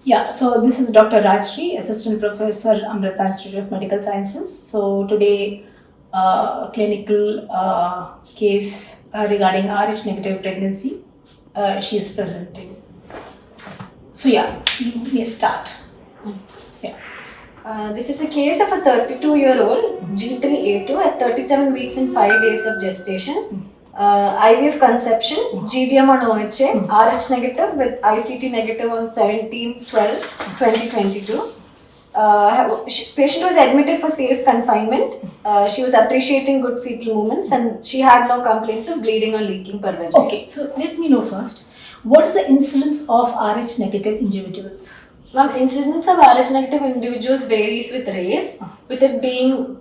Yeah, so this is Dr. Rajasree, Assistant Professor, Amrita Institute of Medical Sciences. So today, clinical case regarding Rh negative pregnancy, she is presenting. So yeah, you may start. Yeah. This is a case of a 32-year-old G3A2 at 37 weeks and 5 days of gestation. IVF conception, GDM on OHA, Rh negative with ICT negative on 17/12/2022. Patient was admitted for safe confinement. She was appreciating good fetal movements and she had no complaints of bleeding or leaking per vaginal. Okay, so let me know first, what is the incidence of Rh negative individuals? Ma'am, incidence of Rh negative individuals varies with race, with it being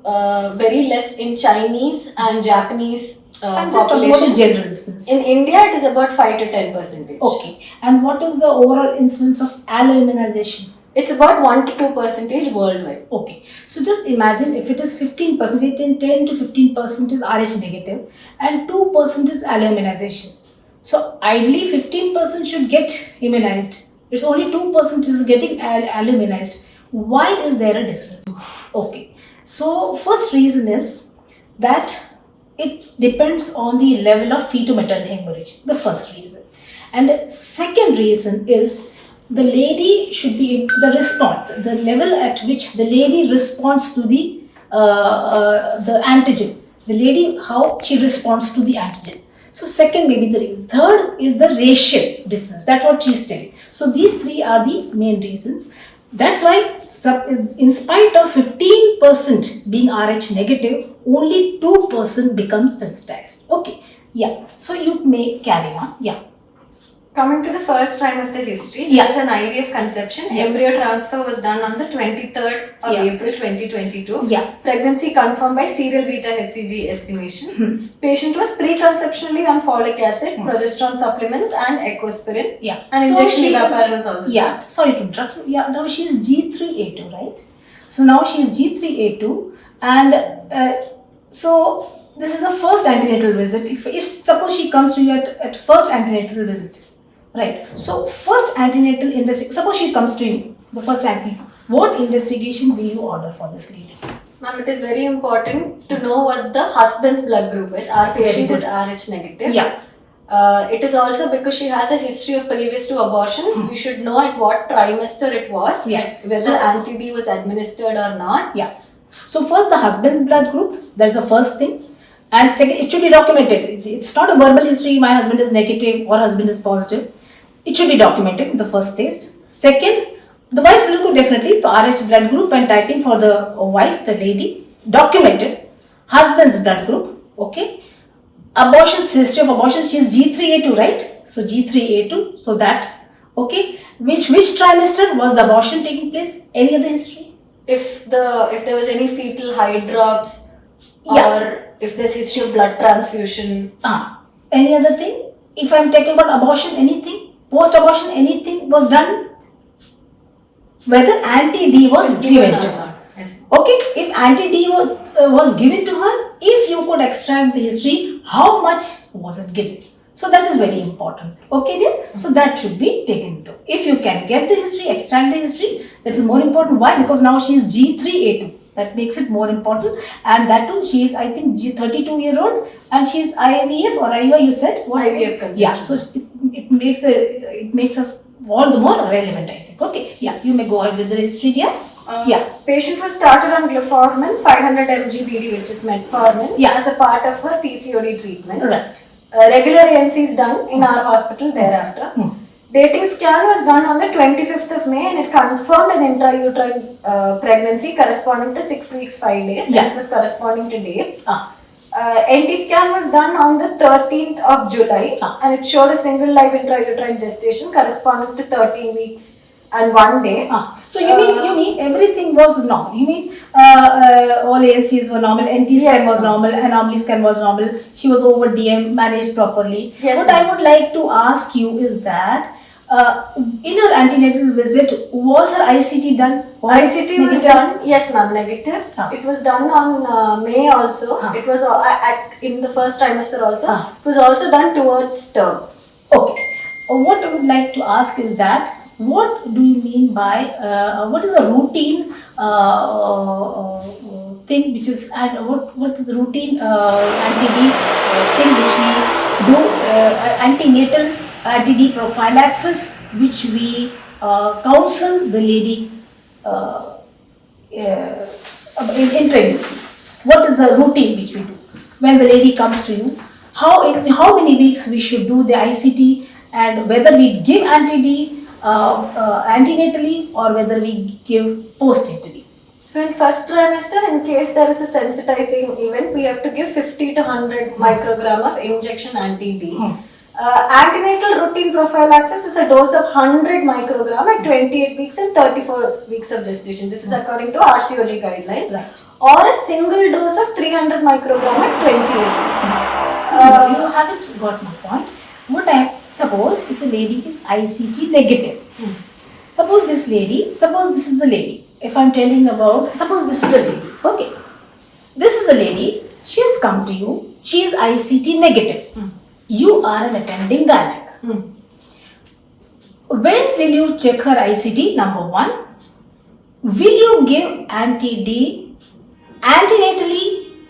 very less in Chinese and Japanese I'm just talking about the population. general instance. In India, it is about 5 to 10%. Okay, and what is the overall incidence of alloimmunization? It's about 1 to 2% worldwide. Okay, so just imagine if it is 15%, 10 to 15% is Rh negative and 2% is alloimmunization. So ideally 15% should get immunized. It's only 2% is getting alloimmunized. Why is there a difference? Okay, so first reason is that it depends on the level of fetal-maternal hemorrhage, the first reason. And second reason is the lady should be the response, the level at which the lady responds to the antigen. The lady, how she responds to the antigen. So second may be the reason. Third is the racial difference. That's what she's telling. So these three are the main reasons. That's why in spite of 15% being Rh negative, only 2% becomes sensitized. Okay. Yeah. So you may carry on. Yeah. Coming to the first trimester history, this is an IVF conception. Embryo transfer was done on the 23rd of April 2022. Pregnancy confirmed by serial beta HCG estimation. Patient was pre-conceptionally on folic acid, progesterone supplements and ecospirin. And injection evaporator was also started. Sorry to interrupt. Now she is G3A2, right? So now she is G3A2 and so this is a first antenatal visit. If suppose she comes to you at first antenatal visit. Right. So first antenatal investigation, suppose she comes to you, the first antenatal, what investigation will you order for this lady? Ma'am, it is very important to know what the husband's blood group is. Our patient is Rh negative. It is also because she has a history of previous 2 abortions. We should know at what trimester it was, whether anti-D was administered or not. So first the husband blood group, that's the first thing. And second, it should be documented. It's not a verbal history, my husband is negative or husband is positive. It should be documented in the first place. Second, the wife will go definitely to Rh blood group and typing for the wife, the lady, documented. Husband's blood group, okay. Abortions, history of abortions, she is G3A2, right? So G3A2, so that, okay. Which trimester was the abortion taking place? Any other history? If there was any fetal high drops or if there's history of blood transfusion. Any other thing? If I'm talking about abortion, anything? Post-abortion, anything was done? Whether anti-D was given to her. Okay, if anti-D was given to her, if you could extract the history, how much was it given? So that is very important. Okay dear? So that should be taken into. If you can get the history, extract the history, that is more important. Why? Because now she is G3A2. That makes it more important, and that too, she is, I think, 32-year-old, and she is IVF or IVF. You said what? IVF conception. Yeah, so it makes us all the more relevant, I think. Okay, yeah, you may go ahead with the history here. Patient was started on gluformin 500 mg BD, which is metformin, as a part of her PCOD treatment. Right. Regular ANC is done in our hospital thereafter. Dating scan was done on the 25th of May and it confirmed an intrauterine pregnancy corresponding to 6 weeks 5 days. It was corresponding to dates. NT scan was done on the 13th of July and it showed a single live intrauterine gestation corresponding to 13 weeks and 1 day. So you mean everything was normal? You mean all ANCs were normal, NT scan was normal, anomaly scan was normal, she was over DM, managed properly. What I would like to ask you is that in her antenatal visit, was her ICT done? ICT was done, yes ma'am, negative. It was done on May also. It was in the first trimester also. It was also done towards term. Okay. What I would like to ask is that what do you mean by, what is the routine thing which is, and what is the routine anti-D thing which we do, antenatal anti-D prophylaxis which we counsel the lady in pregnancy? What is the routine which we do when the lady comes to you? In how many weeks we should do the ICT, and whether we give anti-D antenatally or whether we give postnatally? So in first trimester, in case there is a sensitizing event, we have to give 50 to 100 microgram of injection anti-D. Antenatal routine prophylaxis is a dose of 100 microgram at 28 weeks and 34 weeks of gestation. This is according to RCOG guidelines. Right. Or a single dose of 300 microgram at 28 weeks. You haven't got my point. Suppose if a lady is ICT negative, suppose this is the lady. If I'm telling about, suppose this is the lady. Okay. This is the lady. She has come to you. She is ICT negative. You are an attending gynac. When will you check her ICT? Number one, will you give anti-D antenatally?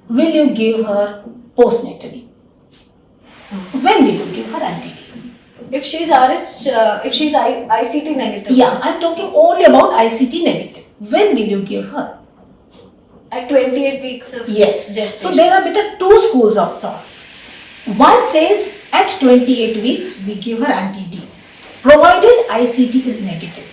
Will you give her postnatally? When will you give her anti-D? If she's ICT negative. Yeah, I'm talking only about ICT negative. When will you give her? At 28 weeks of gestation. So there are better two schools of thoughts. One says at 28 weeks we give her anti-D, provided ICT is negative.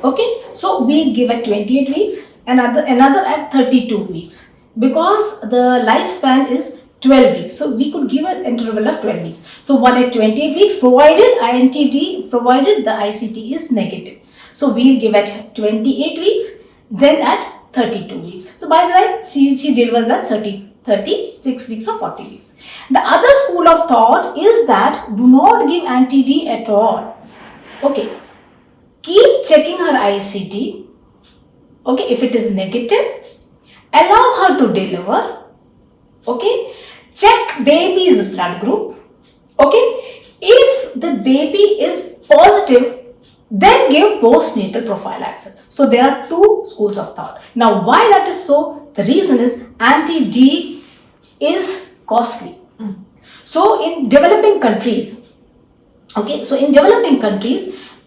Okay, so we give at 28 weeks, another at 32 weeks, because the lifespan is 12 weeks. So we could give an interval of 12 weeks. So one at 28 weeks, provided the ICT is negative. So we'll give at 28 weeks, then at 32 weeks. So by the way, she delivers at 36 weeks or 40 weeks. The other school of thought is that do not give anti-D at all. Okay. Keep checking her ICT. Okay. If it is negative, allow her to deliver. Okay. Check baby's blood group. Okay. If the baby is positive, then give postnatal prophylaxis. So there are two schools of thought. Now why that is so? The reason is anti-D is costly. So in developing countries,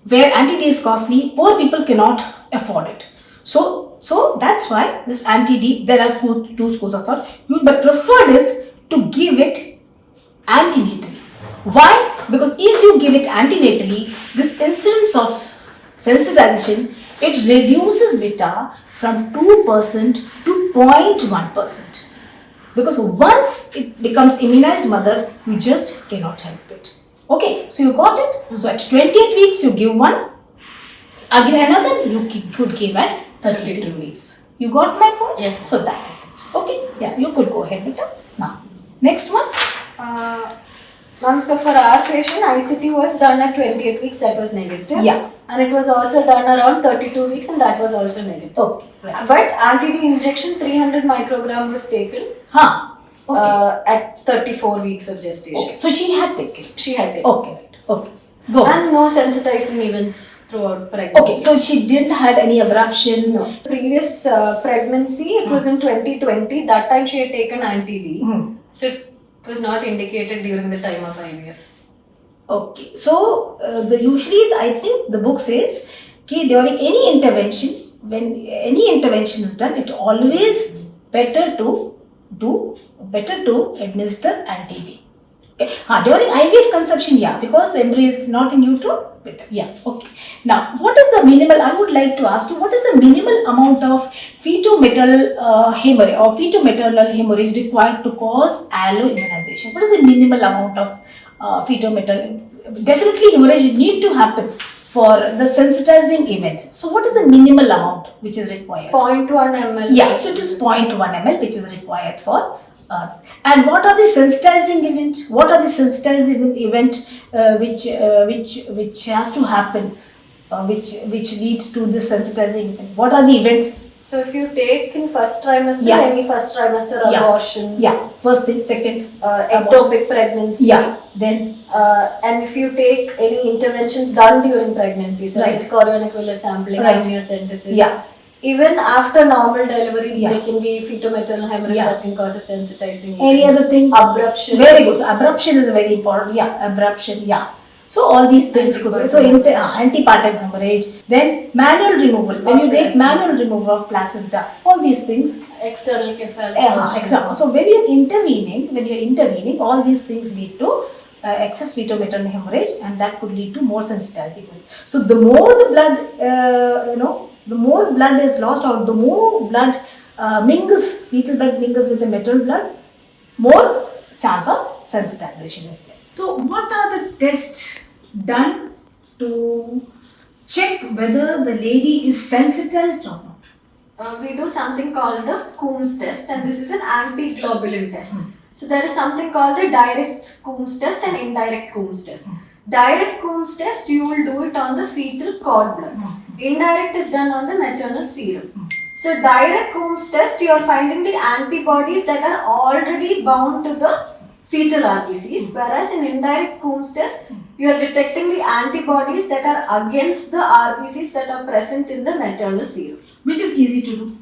where anti-D is costly, poor people cannot afford it. So that's why this anti-D, there are two schools of thought, but preferred is to give it antenatally. Why? Because if you give it antenatally, this incidence of sensitization, it reduces beta from 2% to 0.1%. Because once it becomes immunized mother, you just cannot help it. Okay, so you got it? So at 28 weeks, you give one. Again another, you could give at 32 weeks. You got my point? Yes. So that is it. Okay, yeah, you could go ahead with that. Now, next one. Ma'am, so for our patient, ICT was done at 28 weeks, that was negative. Yeah. And it was also done around 32 weeks and that was also negative. Okay, right. But anti-D injection 300 microgram was taken at 34 weeks of gestation. Okay. So she had taken. She had taken. Okay, right. Okay. Go. And no sensitizing events throughout pregnancy. Okay, so she didn't had any abruption. No. Previous pregnancy, it was in 2020. That time she had taken anti-D. So it was not indicated during the time of IVF. Okay, so usually I think the book says during any intervention, when any intervention is done, it always better to administer anti-D. Okay. During IVF conception, yeah, because the embryo is not in utero, better. Yeah, okay. Now, what is the minimal? I would like to ask you, what is the minimal amount of fetal-maternal hemorrhage or fetal-maternal hemorrhage required to cause allo immunization? What is the minimal amount of fetal-maternal? Definitely, hemorrhage need to happen for the sensitizing event. So, what is the minimal amount which is required? 0.1 ml. Yeah, so it is 0.1 ml which is required for. And what are the sensitizing events? What are the sensitizing event which has to happen, which leads to this sensitizing event? What are the events? So if you take in first trimester, Yeah. any first trimester Yeah. abortion, first thing, second, ectopic pregnancy, then and if you take any interventions done during pregnancy, such Right. as chorionecular sampling, Right. amniocentesis, Yeah. even after normal delivery, Yeah. there can be fetal-maternal hemorrhage Yeah. that can cause a sensitizing any event. other thing? Abruption. Very good. So abruption is very important. Abruption. So all these things could be. So antepartum hemorrhage. Then manual removal. When you take manual removal of placenta, all these things. External cephalic. So when you're intervening, all these things lead to excess fetal-maternal hemorrhage, and that could lead to more sensitizing. So the more the blood, the more blood is lost, or the more blood fetal blood mingles with the maternal blood, more chance of sensitization is there. So what are the tests done to check whether the lady is sensitized or not? We do something called the Coombs test, and this is an anti-globulin test. So there is something called the direct Coombs test and indirect Coombs test. Direct Coombs test, you will do it on the fetal cord blood. Indirect is done on the maternal serum. So direct Coombs test, you are finding the antibodies that are already bound to the fetal RBCs, whereas in indirect Coombs test, you are detecting the antibodies that are against the RBCs that are present in the maternal serum. Which is easy to do?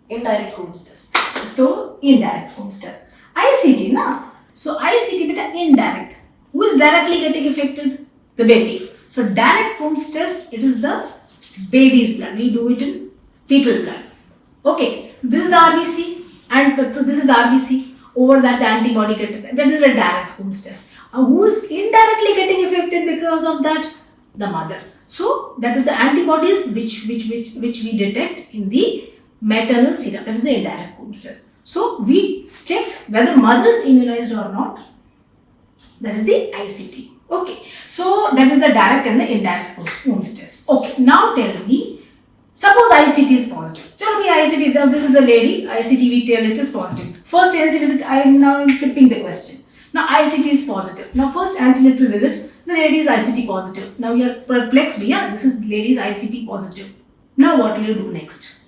Indirect Coombs test. So indirect Coombs test. ICT na? So ICT beta indirect. Who is directly getting affected? The baby. So direct Coombs test, it is the baby's blood. We do it in fetal blood. Okay, this is the RBC, and so this is the RBC. Over that, the antibody gets. That is a direct Coombs test. Who is indirectly getting affected because of that? The mother. So that is the antibodies which we detect in the maternal serum. That is the indirect Coombs test. So we check whether mother is immunized or not. That is the ICT. Okay. So that is the direct and the indirect Coombs test. Okay. Now tell me, suppose ICT is positive. Chalo bhai ICT, this is the lady, ICT we tell it is positive. First ANC visit, I am now flipping the question. Now ICT is positive. Now first antenatal visit, the lady is ICT positive. Now you are perplexed, yeah, this is lady's ICT positive. Now what will you do next?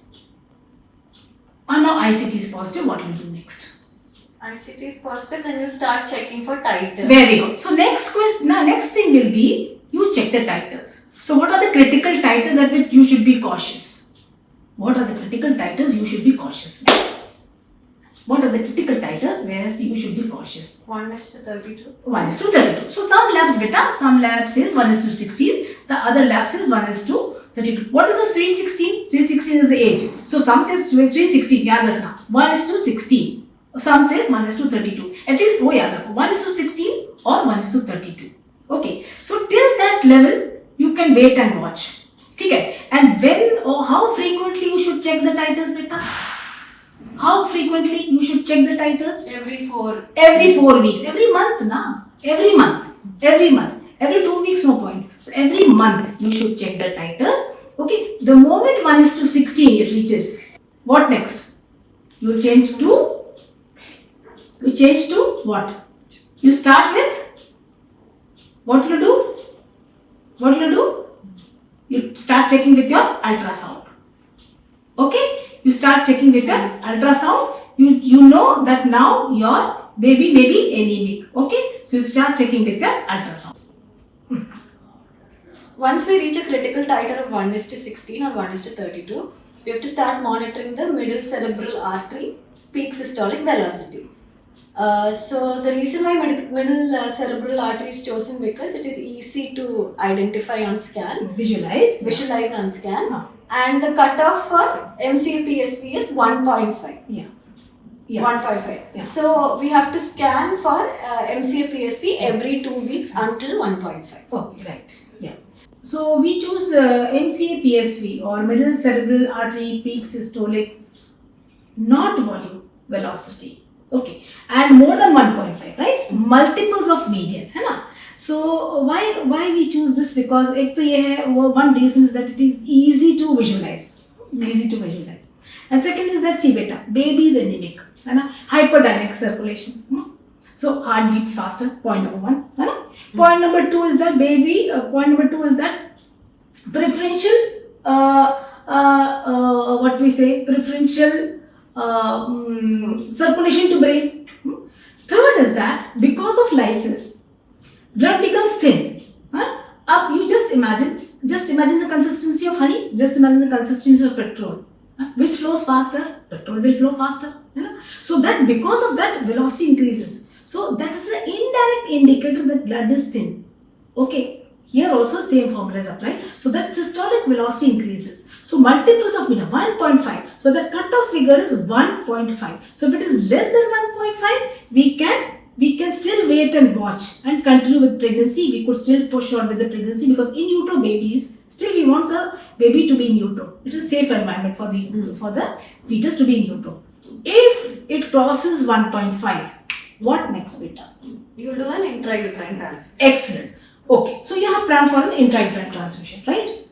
Now ICT is positive, what will you do next? ICT is positive, then you start checking for titers. Very good. So next thing will be, you check the titers. So what are the critical titers at which you should be cautious? What are the critical titers you should be cautious? What are the critical titers whereas you should be cautious? 1:32. 1:32. So some labs says 1:60. The other lab says 1:32. What is the sweet 16? Sweet 16 is the age. So some says sweet 16. Yaad rakhna. 1:16. Some says 1:32. At least 1:16 or 1:32. Okay. So till that level you can wait and watch. Okay. And when or how frequently you should check the titers, beta? How frequently you should check the titers? Every 4 weeks. Every month, na? Every month. Every 2 weeks, no point. So every month you should check the titers. Okay. The moment 1:16 it reaches, what next? You will change to what? You start with what will you do? You start checking with your ultrasound. Okay? You start checking with your ultrasound. You know that now your baby may be anemic. Okay? So you start checking with your ultrasound. Once we reach a critical titer of 1:16 or 1:32, we have to start monitoring the middle cerebral artery peak systolic velocity. So the reason why middle cerebral artery is chosen because it is easy to identify on scan, visualize on scan, and the cutoff for MCA-PSV is 1.5. Yeah. 1.5. Yeah. So we have to scan for MCA-PSV every 2 weeks until 1.5. Okay, right. Yeah. So we choose MCA-PSV or middle cerebral artery peak systolic, not volume, velocity. Okay, and more than 1.5, right? Multiples of median, है ना? So why we choose this? Because एक तो ये है, one reason is that it is easy to visualize, and second is that see beta, baby is anemic, है ना? Hyperdynamic circulation, so heart beats faster. Point number 1, है ना? Point number 2 is that preferential what we say, preferential circulation to brain. Third is that because of lysis, blood becomes thin. Up, you just imagine the consistency of honey, just imagine the consistency of petrol. Which flows faster? Petrol will flow faster. So that because of that, velocity increases. So that is an indirect indicator that blood is thin. Okay, here also same formula is applied. So that systolic velocity increases. So multiples of beta 1.5. So that cutoff figure is 1.5. So if it is less than 1.5, we can still wait and watch and continue with pregnancy. We could still push on with the pregnancy because in utero babies, still we want the baby to be in utero. It is a safe environment for the fetus to be in utero. If it crosses 1.5, what next, beta? You will do an intrauterine transfer. Excellent. Okay, so you have planned for an intrauterine transfusion, right?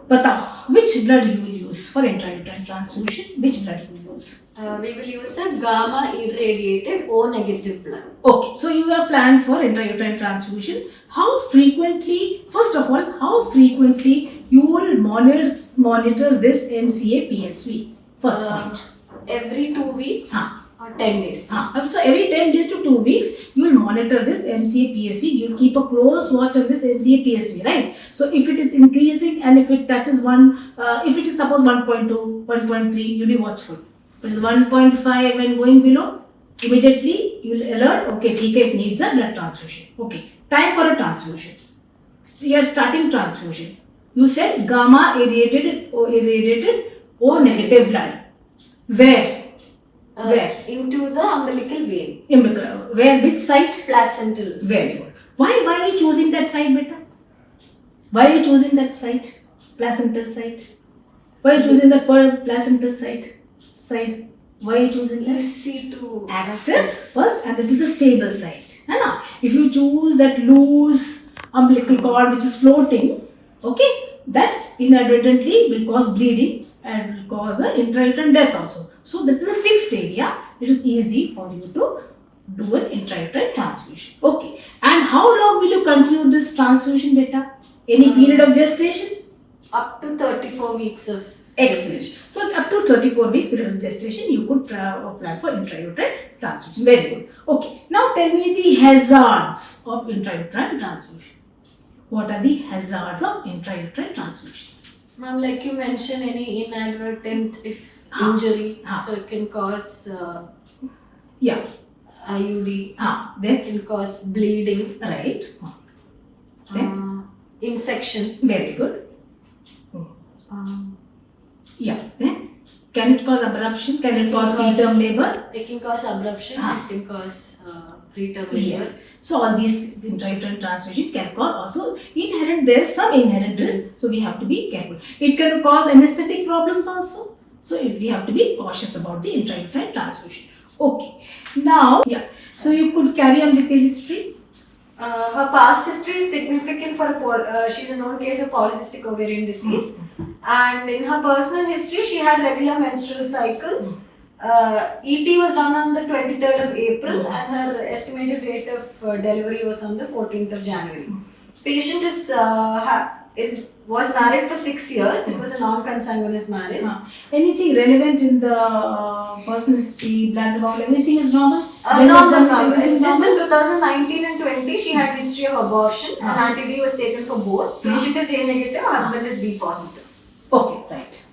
But which blood you will use for intrauterine transfusion? Which blood you will use? We will use a gamma irradiated O negative blood. Okay, so you have planned for intrauterine transfusion. How frequently, first of all, how frequently you will monitor this MCA PSV? First point. Every 2 weeks or 10 days. So every 10 days to 2 weeks, you will monitor this MCA PSV. You will keep a close watch on this MCA PSV, right? So if it is increasing and if it touches if it is suppose 1.2, 1.3, you will be watchful. If it is 1.5 and going below, immediately you will alert, okay, TK, it needs a blood transfusion. Okay, time for a transfusion. Your starting transfusion. You said gamma irradiated O negative blood. Where? Where? Into the umbilical vein. Where? Which site? Placental. Very good. Why are you choosing that site, beta? Why are you choosing that site? Placental site. Why are you choosing that placental site? Why are you choosing that? Easy to access first, and that is the stable site. If you choose that loose umbilical cord which is floating, okay, that inadvertently will cause bleeding and will cause an intrauterine death also. So this is a fixed area. It is easy for you to do an intrauterine transfusion. Okay. And how long will you continue this transfusion, beta? Any period of gestation? Up to 34 weeks of excellent. So up to 34 weeks period of gestation, you could apply for intrauterine transfusion. Very good. Okay. Now tell me the hazards of intrauterine transfusion. What are the hazards of intrauterine transfusion? Ma'am, like you mentioned, any inadvertent injury, so it can cause IUD, then it can cause bleeding, right? Then infection. Very good. Then can it cause abruption? Can it cause preterm labor? It can cause abruption. It can cause preterm labor. Yes. So all these intrauterine transfusion can cause also there is some inherent risk. So we have to be careful. It can cause anesthetic problems also. So we have to be cautious about the intrauterine transfusion. Okay. Now, so you could carry on with your history. Her past history is significant for she's a known case of polycystic ovarian disease. And in her personal history, she had regular menstrual cycles. ET was done on the 23rd of April and her estimated date of delivery was on the 14th of January. Patient was married for 6 years. It was a non-consanguineous marriage. Anything relevant in the personal history, blood bowel, everything is normal? No. It's just in 2019 and 20 she had history of abortion and anti-D was taken for both. Patient is A negative, husband is B positive. Okay, right.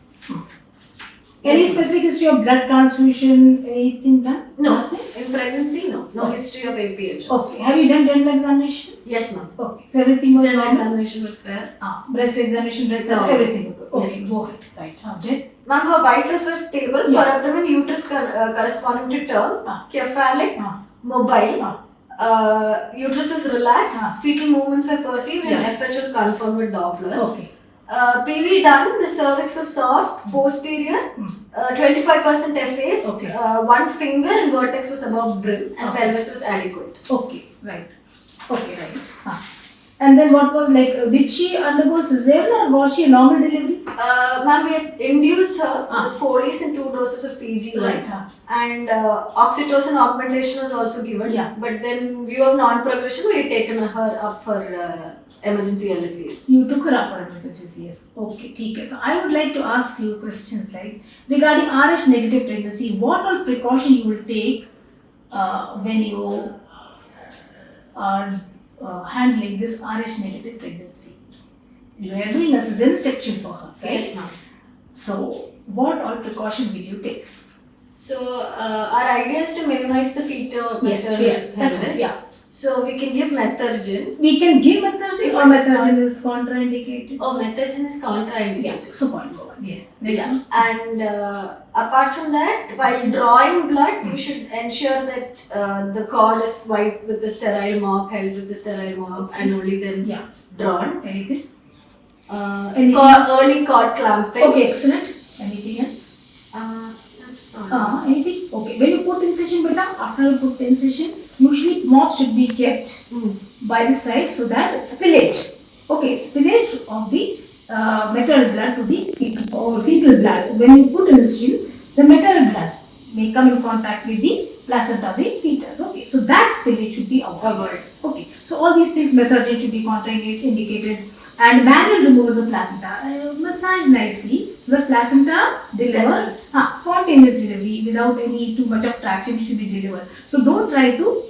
Any specific history of blood transfusion, anything done? No. Nothing? In pregnancy, no. No history of APH. Okay. Have you done general examination? Yes, ma'am. Okay. So everything was General normal? examination was fair. Breast examination, everything was good. Okay, Yes. go ahead. Right. Jen? Ma'am, her vitals were stable. Per abdomen, uterus corresponding to term, cephalic, mobile. Uterus was relaxed. Fetal movements were perceived and FH was confirmed with Dopplers. Okay. PV done, the cervix was soft, posterior, 25% effaced, one finger and vertex was above brim and pelvis was adequate. Okay, right. And then what was did she undergo cesarean or was she a normal delivery? Ma'am, we had induced her with Foley's and 2 doses of PG. Right. And oxytocin augmentation was also given. But then, view of non-progression, we had taken her up for emergency LSCs. You took her up for emergencies, yes. Okay, okay. So I would like to ask you questions like regarding RH negative pregnancy, what all precaution you will take when you are handling this RH negative pregnancy? You are doing a cesarean section for her, right? Yes, ma'am. So what all precaution will you take? So our idea is to minimize the fetal Yes, maternal yeah, that's hemorrhage. right. Yeah. So we can give methergine. We can give methergine or methergine is contraindicated. Oh, methergine is contraindicated. Yeah, so point go on. Yeah. Next Yeah. one. And apart from that, while drawing blood, you should ensure that the cord is wiped with the sterile mop, held with the sterile mop, and only then drawn. Anything? Early cord clamping. Okay, excellent. Anything else? That's all. Anything? Okay. When you put incision, beta, after you put incision, usually mop should be kept by the side so that spillage. Okay, spillage of the maternal blood to the fetal blood. When you put incision, the maternal blood may come in contact with the placenta of the fetus. Okay, so that spillage should be avoided. Okay, so all these things, methergine should be contraindicated, and manual removal of the placenta. Massage nicely so the placenta delivers spontaneous delivery without any too much of traction. It should be delivered. So don't try to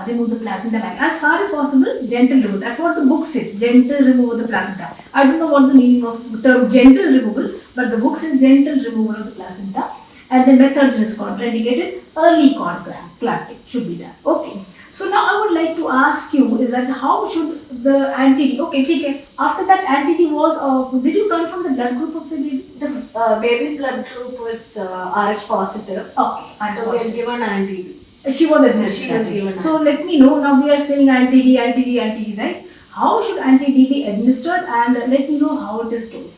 remove the placenta manually. As far as possible, gentle removal. That's what the book says. Gentle removal of the placenta. I don't know what the meaning of the term gentle removal, but the book says gentle removal of the placenta. And the methods is contraindicated. Early cord clamping should be done. Okay. So now I would like to ask you is that how should the anti-D? Okay, okay. After that anti-D was, did you confirm the blood group of the baby? The baby's blood group was RH positive. Okay. So we have given anti-D. She was administered. She was given. So let me know. Now we are saying anti-D, anti-D, anti-D, right? How should anti-D be administered, and let me know how it is stored.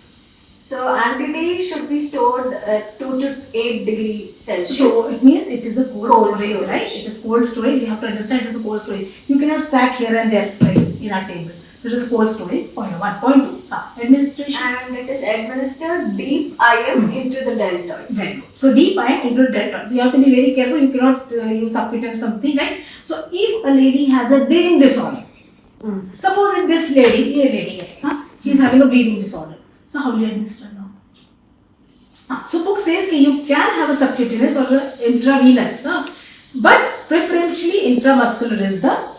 So anti-D should be stored at 2 to 8 degrees Celsius. So it means it is a cold storage, right? It is cold storage. We have to understand it is a cold storage. You cannot stack here and there, right, in our table. So it is cold storage. Point 1. Point 2. Administration. And it is administered deep IM into the deltoid. Very good. So deep IM into the deltoid. So you have to be very careful. You cannot use subcutaneous something, right? So if a lady has a bleeding disorder, suppose if this lady, she is having a bleeding disorder. So how do you administer now? So book says that you can have a subcutaneous or a intravenous, but preferentially intramuscular is the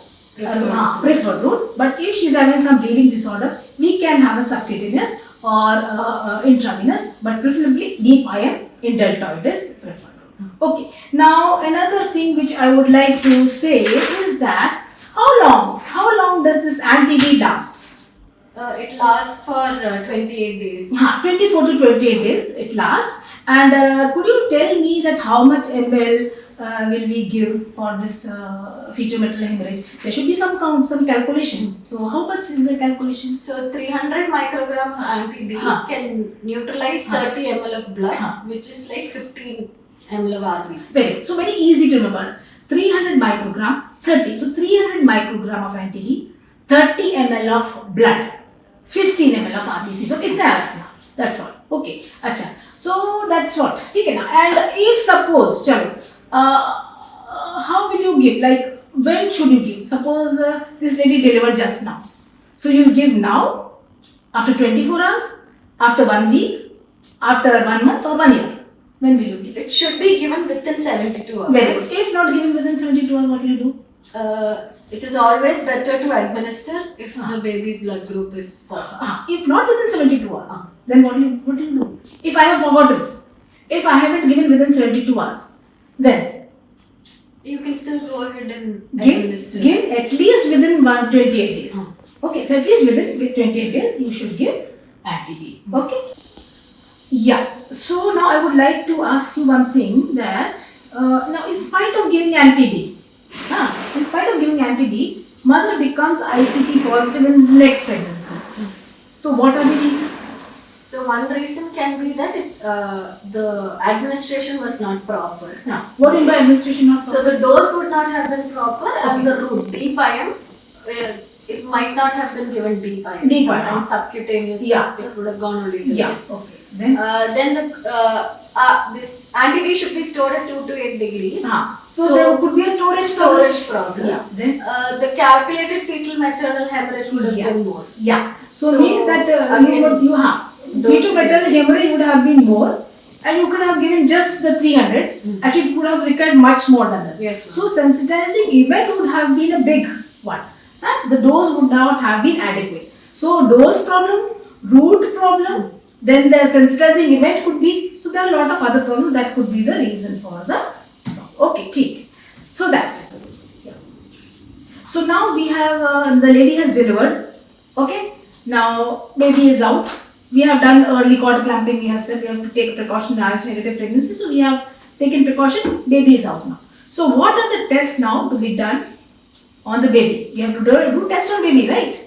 preferred route. But if she is having some bleeding disorder, we can have a subcutaneous or intravenous, but preferably deep IM in deltoid is preferred route. Okay. Now another thing which I would like to say is that how long does this anti-D last? It lasts for 28 days. 24 to 28 days it lasts. And could you tell me that how much ml will we give for this fetal maternal hemorrhage? There should be some calculation. So how much is the calculation? So 300 microgram of anti-D can neutralize 30 ml of blood, which is like 15 ml of RBC. So very easy to remember. 300 microgram, 30. So 300 microgram of anti-D, 30 ml of blood, 15 ml of RBC. So that's all. Okay. Acha. So that's what. Okay, na. And if suppose, how will you give? Like when should you give? Suppose this lady delivered just now. So you will give now, after 24 hours, after 1 week, after 1 month or 1 year. When will you give? It should be given within 72 hours. Very good. If not given within 72 hours, what will you do? It is always better to administer if the baby's blood group is positive. If not within 72 hours, then what do you do? If I have forgotten, if I haven't given within 72 hours, then you can still go ahead and administer. Give at least within 28 days. Okay, so at least within 28 days you should give anti-D. Okay. Yeah. So now I would like to ask you one thing that now in spite of giving anti-D, mother becomes ICT positive in the next pregnancy. So what are the reasons? So one reason can be that the administration was not proper. What do you mean by administration not proper? So the dose would not have been proper and the route, deep IM, it might not have been given deep iron. Deep iron. Sometimes subcutaneous. Yeah. It would have gone only to Yeah. Okay. Then. Then this anti-D should be stored at 2 to 8 degrees. So there could be a storage problem. Yeah. Then. The calculated fetal maternal hemorrhage would have been more. Yeah. So means that you have fetal maternal hemorrhage would have been more. And you could have given just the 300. Actually, it would have required much more than that. Yes. So sensitizing event would have been a big one. The dose would not have been adequate. So dose problem, root problem, then the sensitizing event could be. So there are a lot of other problems that could be the reason for the. Okay, take. So that's it. Yeah. So now we have the lady has delivered. Okay. Now baby is out. We have done early cord clamping. We have said we have to take precaution in RH negative pregnancy. So we have taken precaution. Baby is out now. So what are the tests now to be done on the baby? We have to do test on baby, right?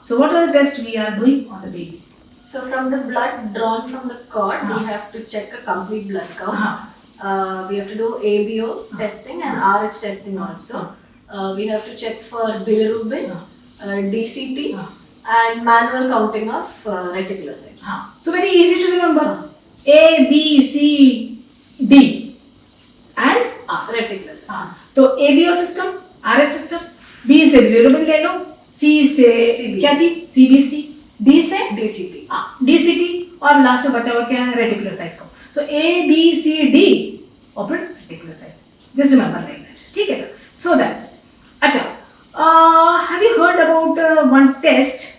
So what are the tests we are doing on the baby? So from the blood drawn from the cord, we have to check a complete blood count. We have to do ABO testing and RH testing also. We have to check for bilirubin, DCT. And manual counting of reticulocytes. So very easy to remember. A, B, C, D and reticulocytes. So ABO system, RS system, B से bilirubin ले लो, C से क्या जी CBC, D से DCT. DCT और last में बचा हुआ क्या है रेटिकुलोसाइट को. So A, B, C, D open reticulocyte. Just remember like that. ठीक है ना? So that's it. अच्छा. Have you heard about one test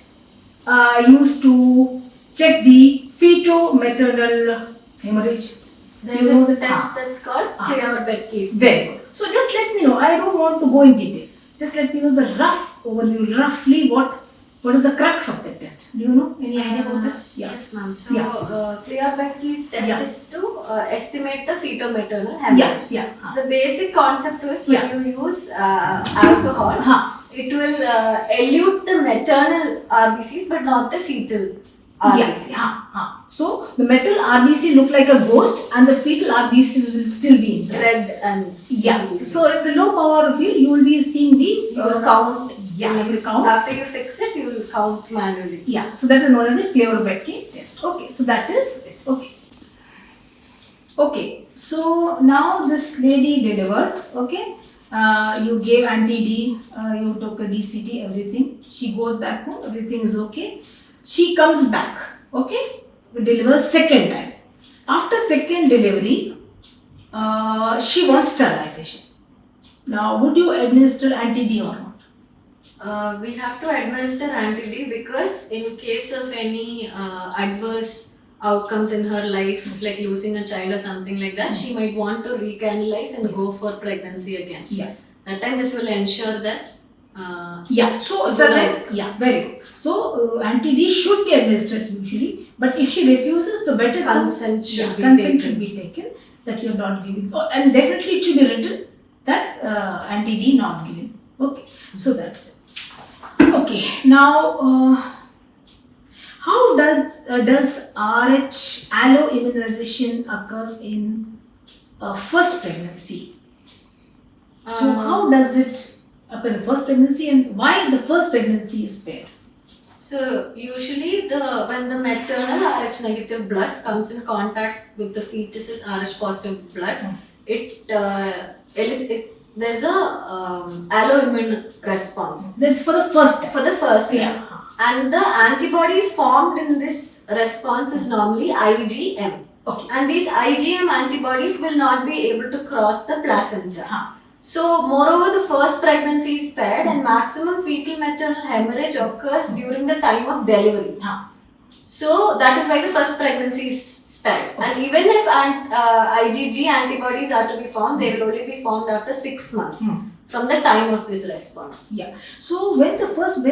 used to check the feto-maternal hemorrhage? There is a test that's called clear bed case. Very good. So just let me know. I don't want to go in detail. Just let me know the rough overview, roughly what is the crux of that test. Do you know any idea about that? Yeah. Yes, ma'am. So clear bed case test is to estimate the feto-maternal hemorrhage. The basic concept is when you use alcohol. It will elute the maternal RBCs but not the fetal RBCs. So the maternal RBC look like a ghost and the fetal RBCs will still be in there. Red and So in the low power field you will be seeing the you will count. You will count. After you fix it, you will count manually. So that is known as the clear bed test. Okay, so that is it. Okay, so now this lady delivered. Okay. You gave anti-D, you took a DCT, everything. She goes back home, everything is okay. She comes back, okay? We deliver second time. After second delivery, she wants sterilization. Now, would you administer anti-D or not? We have to administer anti-D because in case of any adverse outcomes in her life, like losing a child or something like that, she might want to recanalize and go for pregnancy again. That time this will ensure that. Very good. So anti-D should be administered usually, but if she refuses, the better consent should be taken that you are not giving, and definitely it should be written that anti-D not given. Okay, so that's it. Okay, now. How does RH alloimmunization occurs in first pregnancy? So how does it occur in first pregnancy and why the first pregnancy is spared? So usually when the maternal Rh negative blood comes in contact with the fetus's Rh positive blood, there's a alloimmune response. That's for the first time. For the first time. And the antibodies formed in this response is normally IgM. Okay. And these IgM antibodies will not be able to cross the placenta. So, moreover, the first pregnancy is spared and maximum fetal maternal hemorrhage occurs during the time of delivery. So, that is why the first pregnancy is spared. And even if IgG antibodies are to be formed, they will only be formed after 6 months. From the time of this response. So when in the first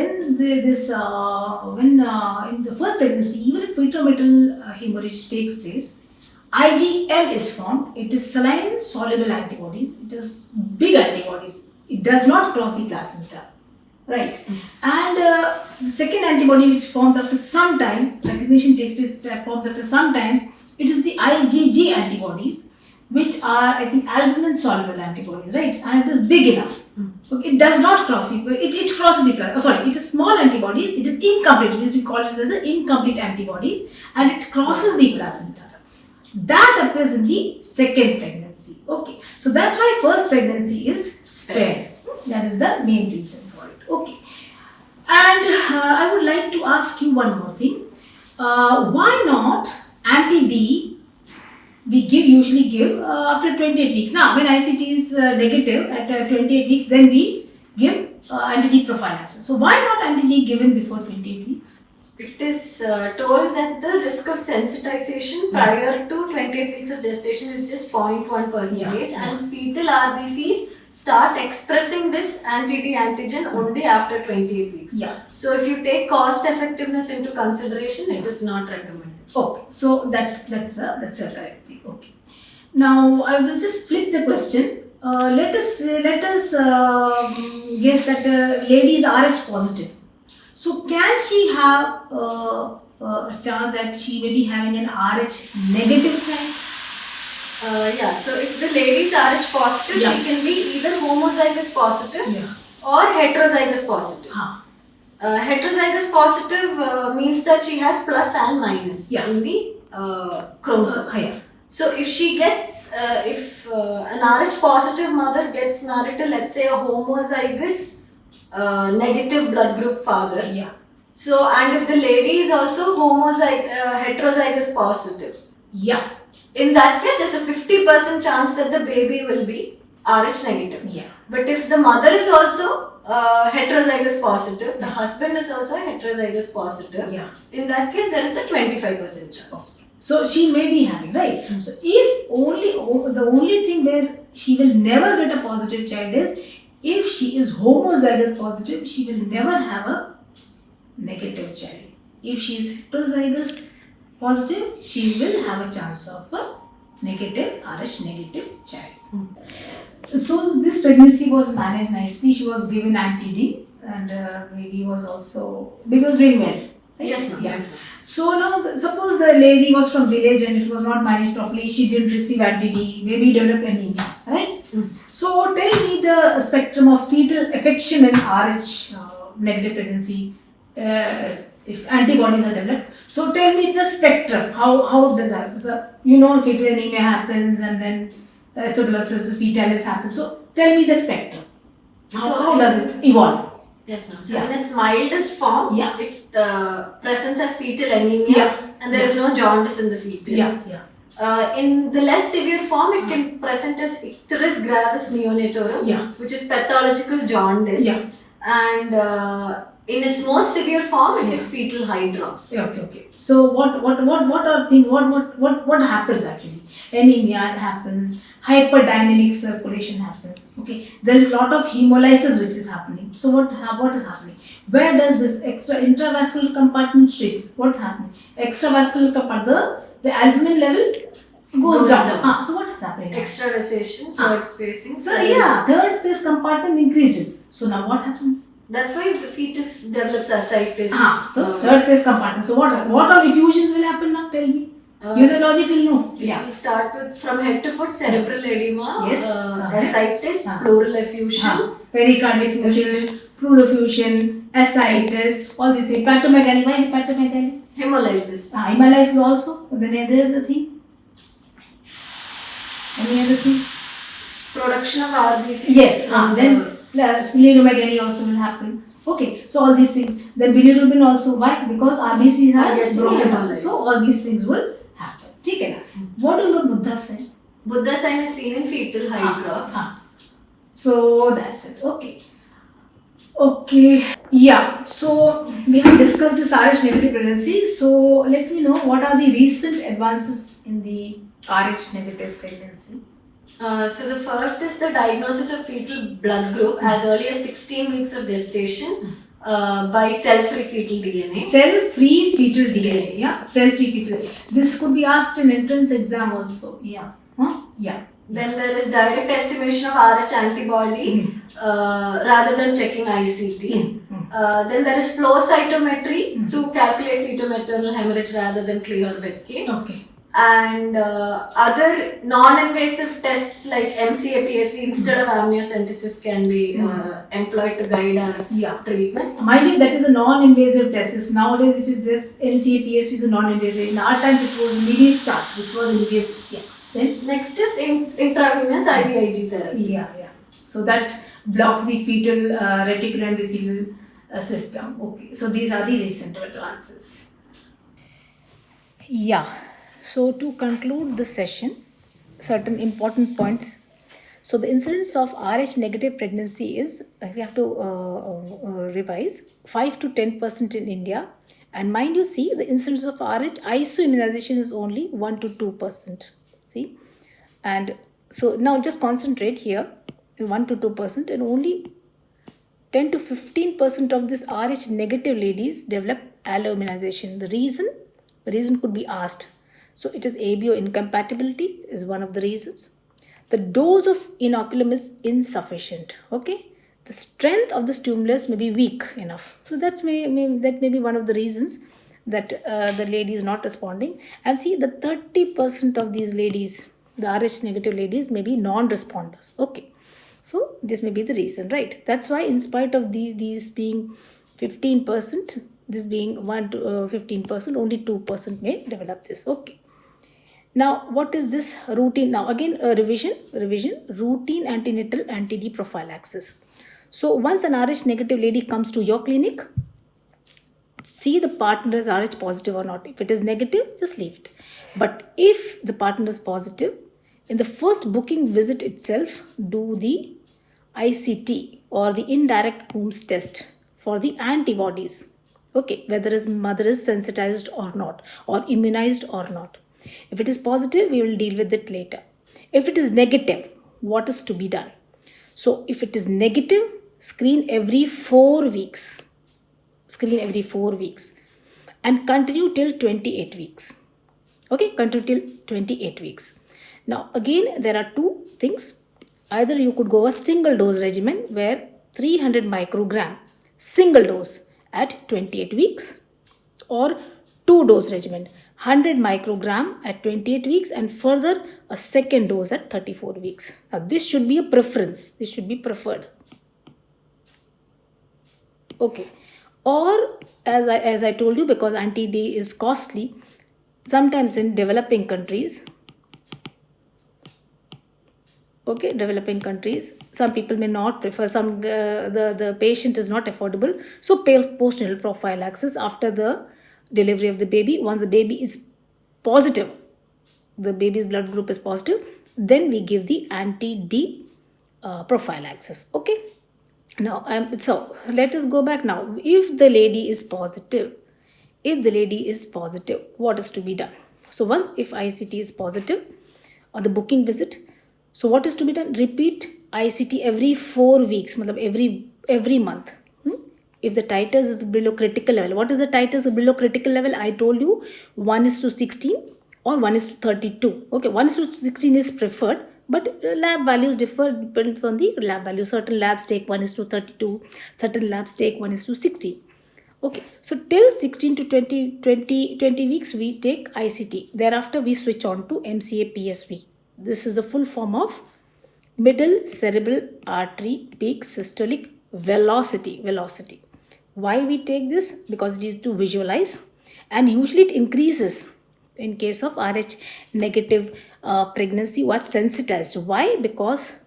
pregnancy, even if fetal-maternal hemorrhage takes place, IgM is formed. It is saline soluble antibodies. It is big antibodies. It does not cross the placenta, right? And the second antibody which forms after some time, recognition takes place, forms after some times. It is the IgG antibodies, which are, I think, albumin soluble antibodies, right? And it is big enough. Okay, it does not cross the, it crosses the plasma. Oh, sorry, it is small antibodies, it is incomplete, we call it as incomplete antibodies, and it crosses the placenta. That appears in the second pregnancy. Okay, so that's why first pregnancy is spared. That is the main reason for it. Okay, and I would like to ask you one more thing. Why not anti-D we usually give after 28 weeks. Now, when ICT is negative at 28 weeks, then we give anti-D prophylaxis. So, why not anti-D given before 28 weeks? It is told that the risk of sensitization prior to 28 weeks of gestation is just 0.1 percentage, and fetal RBCs start expressing this anti-D antigen only after 28 weeks. Yeah. So, if you take cost effectiveness into consideration, it is not recommended. Okay, so that's a correct thing. Okay. Now I will just flip the question. Let us guess that the lady is Rh positive. So can she have a chance that she may be having an Rh negative child? Yeah. So if the lady is Rh positive, she can be either homozygous positive or heterozygous positive. Heterozygous positive means that she has plus and minus in the chromosome. So if she gets, if an Rh positive mother gets married to, let's say, a homozygous negative blood group father. So, and if the lady is also heterozygous positive. In that case, there's a 50% chance that the baby will be Rh negative. But if the mother is also heterozygous positive, the husband is also heterozygous positive. In that case, there is a 25% chance. So she may be having, right? So if the only thing where she will never get a positive child is if she is homozygous positive, she will never have a negative child. If she is heterozygous positive, she will have a chance of a negative Rh negative child. So this pregnancy was managed nicely. She was given anti-D, and baby was doing well. Right? Yes, ma'am. Yes, ma'am. So now, suppose the lady was from village and it was not managed properly. She didn't receive anti-D. Maybe developed anemia, right? So tell me the spectrum of fetal affection in Rh negative pregnancy. If antibodies are developed. So tell me the spectrum. How does that? So fetal anemia happens, and then tuberculosis fetalis happens. So tell me the spectrum. How does it evolve? Yes, ma'am. So in its mildest form, it presents as fetal anemia, and there is no jaundice in the fetus. In the less severe form, it can present as icterus gravis neonatorum, which is pathological jaundice. And in its most severe form, it is fetal hydrops. Okay. So what happens actually? Anemia happens, hyperdynamic circulation happens. Okay, there is a lot of hemolysis which is happening. So what is happening? Where does this intravascular compartment shrinks? What is happening? Extravascular compartment, the albumin level goes down. So what is happening? Extravasation, third spacing. So third space compartment increases. So now what happens? That's why the fetus develops ascites. So third space compartment. So what all effusions will happen now? Tell me. Physiological, no. It will start with from head to foot cerebral edema, ascites, pleural effusion, pericardial effusion, pleural effusion, ascites, all these things. Hepatomegaly. Why hepatomegaly? Hemolysis. Hemolysis also. Then any other thing? Any other thing? Production of RBCs. Yes. Then splenomegaly also will happen. Okay, so all these things. Then bilirubin also. Why? Because RBCs are broken. So all these things will happen. Okay. What do you know Buddha sign? Buddha sign is seen in fetal hydrops. So that's it. Okay. Yeah. So we have discussed this Rh negative pregnancy. So let me know what are the recent advances in the Rh negative pregnancy. So the first is the diagnosis of fetal blood group as early as 16 weeks of gestation by cell-free fetal DNA. Cell-free fetal DNA, cell-free fetal DNA. This could be asked in entrance exam also, Then there is direct estimation of Rh antibody rather than checking ICT. Then there is flow cytometry to calculate fetal maternal hemorrhage rather than clear Bedke. and other non-invasive tests like MCA PSV instead of amniocentesis can be employed to guide our treatment. Mind you, that is a non-invasive test. It's nowadays, which is just MCA PSV is a non-invasive. In our times, it was Levy's chart, which was invasive. Yeah. Then next is intravenous IVIG therapy. Yeah. So that blocks the fetal reticuloendothelial system. Okay. So these are the recent advances. Yeah. So to conclude the session, certain important points. So the incidence of Rh negative pregnancy is, we have to revise, 5 to 10% in India. And mind you, see, the incidence of Rh isoimmunization is only 1 to 2%. See, and so now just concentrate here, 1 to 2%, and only 10 to 15% of this Rh negative ladies develop alloimmunization. The reason could be asked. So it is ABO incompatibility is one of the reasons. The dose of inoculum is insufficient. Okay, the strength of the stimulus may be weak enough. So that may be one of the reasons that the lady is not responding. And see, the 30% of these ladies, the Rh negative ladies, may be non-responders. Okay. So this may be the reason, right? That's why, in spite of these being 15%, this being 1 to 15%, only 2% may develop this. Okay. Now, what is this routine? Now, again, revision, routine antenatal anti-D prophylaxis. So once an Rh negative lady comes to your clinic, see the partner is Rh positive or not. If it is negative, just leave it. But if the partner is positive, in the first booking visit itself, do the ICT or the indirect Coombs test for the antibodies. Okay, whether his mother is sensitized or not, or immunized or not. If it is positive, we will deal with it later. If it is negative, what is to be done? So if it is negative, screen every 4 weeks. Screen every 4 weeks and continue till 28 weeks. Okay, continue till 28 weeks. Now again, there are two things. Either you could go a single dose regimen where 300 microgram single dose at 28 weeks, or two dose regimen 100 microgram at 28 weeks and further a second dose at 34 weeks. Now this should be a preference. This should be preferred. Okay. Or as I told you, because anti-D is costly, sometimes in developing countries, okay, developing countries, some people may not prefer, the patient is not affordable, so postnatal prophylaxis after the delivery of the baby. Once the baby is positive, the baby's blood group is positive, then we give the anti-D prophylaxis. Okay. Now, so let us go back now. If the lady is positive, what is to be done? So once, if ICT is positive on the booking visit, so what is to be done? Repeat ICT every 4 weeks, every month. If the titers is below critical level, what is the titers below critical level? I told you 1:16 or 1:32. Okay, 1:16 is preferred, but lab values differ, depends on the lab value. Certain labs take 1:32, certain labs take 1:16. Okay, so till 16 to 20 weeks we take ICT. Thereafter we switch on to MCA PSV. This is the full form of middle cerebral artery peak systolic velocity. Why we take this? Because it is to visualize, and usually it increases in case of Rh negative pregnancy was sensitized. Why? Because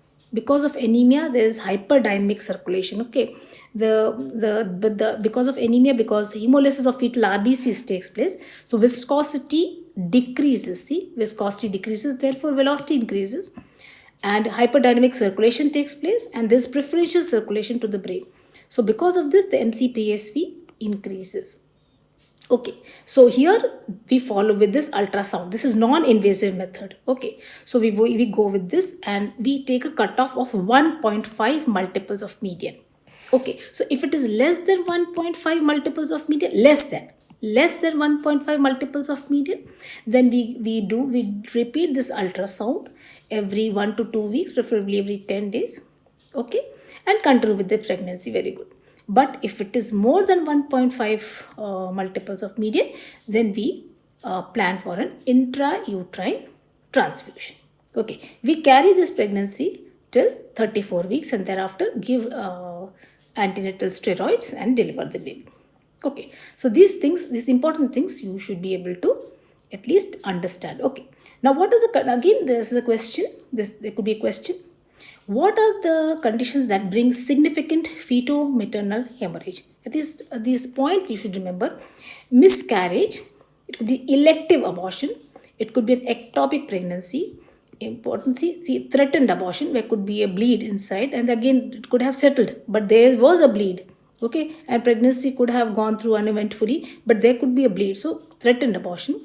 of anemia, there is hyperdynamic circulation. Okay, because of anemia, because hemolysis of fetal RBCs takes place, so viscosity decreases. See, viscosity decreases, therefore velocity increases, and hyperdynamic circulation takes place, and there is preferential circulation to the brain. So because of this, the MCPSV increases. Okay, so here we follow with this ultrasound. This is non-invasive method. Okay, so we go with this and we take a cutoff of 1.5 multiples of median. Okay, so if it is less than 1.5 multiples of median, less than 1.5 multiples of median, then we repeat this ultrasound every 1 to 2 weeks, preferably every 10 days. Okay, and continue with the pregnancy. Very good. But if it is more than 1.5 multiples of median, then we plan for an intrauterine transfusion. Okay, we carry this pregnancy till 34 weeks and thereafter give antenatal steroids and deliver the baby. Okay, so these things, these important things, you should be able to at least understand. Okay, now what are the, again, this is a question, there could be a question. What are the conditions that bring significant feto-maternal hemorrhage? At least these points you should remember. Miscarriage, it could be elective abortion, it could be an ectopic pregnancy, important, see, threatened abortion, where could be a bleed inside, and again it could have settled, but there was a bleed. Okay, and pregnancy could have gone through uneventfully, but there could be a bleed. So threatened abortion.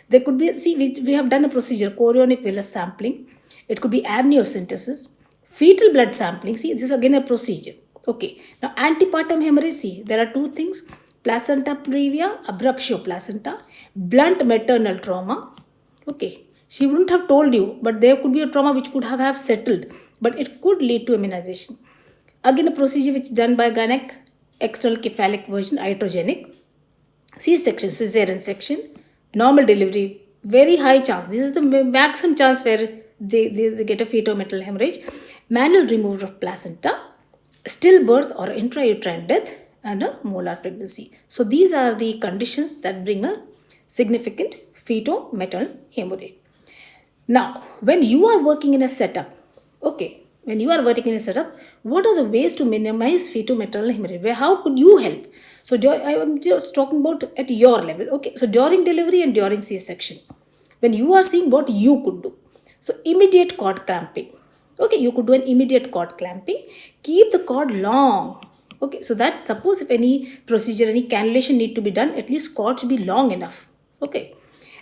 There could be, see, we have done a procedure, chorionic villus sampling. It could be amniocentesis, fetal blood sampling. See, this is again a procedure. Okay, now antepartum hemorrhage. See, there are two things: placenta previa, abruptio placenta, blunt maternal trauma. Okay, she wouldn't have told you, but there could be a trauma which could have settled, but it could lead to immunization. Again, a procedure which is done by gynec, external cephalic version, iatrogenic. C-section, cesarean section, normal delivery, very high chance. This is the maximum chance where they get a fetal hemorrhage. Manual removal of placenta, stillbirth or intrauterine death, and a molar pregnancy. So these are the conditions that bring a significant fetal hemorrhage. Now, when you are working in a setup, okay, when you are working in a setup, what are the ways to minimize fetal hemorrhage? How could you help? So, I am just talking about at your level, okay. So, during delivery and during C-section, when you are seeing what you could do. So, immediate cord clamping. Okay, you could do an immediate cord clamping. Keep the cord long. Okay, so that suppose if any procedure, any cannulation need to be done, at least cord should be long enough. Okay,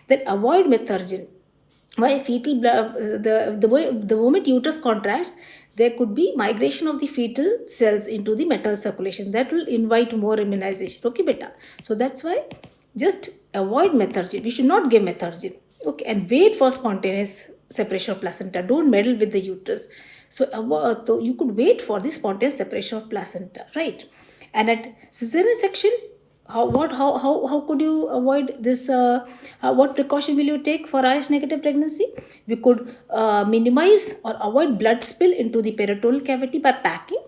then avoid methargin. Why? Fetal blood, the moment uterus contracts, there could be migration of the fetal cells into the metal circulation. That will invite more immunization. Okay, beta. So that's why just avoid methargin. We should not give methargin. Okay, and wait for spontaneous separation of placenta. Don't meddle with the uterus. So you could wait for the spontaneous separation of placenta, right? And at cesarean section, how could you avoid this? What precaution will you take for Rh negative pregnancy? We could minimize or avoid blood spill into the peritoneal cavity by packing.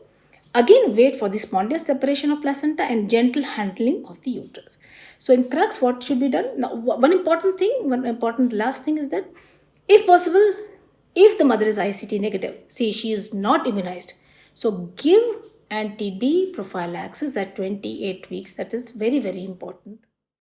Again, wait for the spontaneous separation of placenta and gentle handling of the uterus. So in crux, what should be done? Now, one important last thing is that, if possible, if the mother is ICT negative, see, she is not immunized, so give anti-D prophylaxis at 28 weeks. That is very, very important.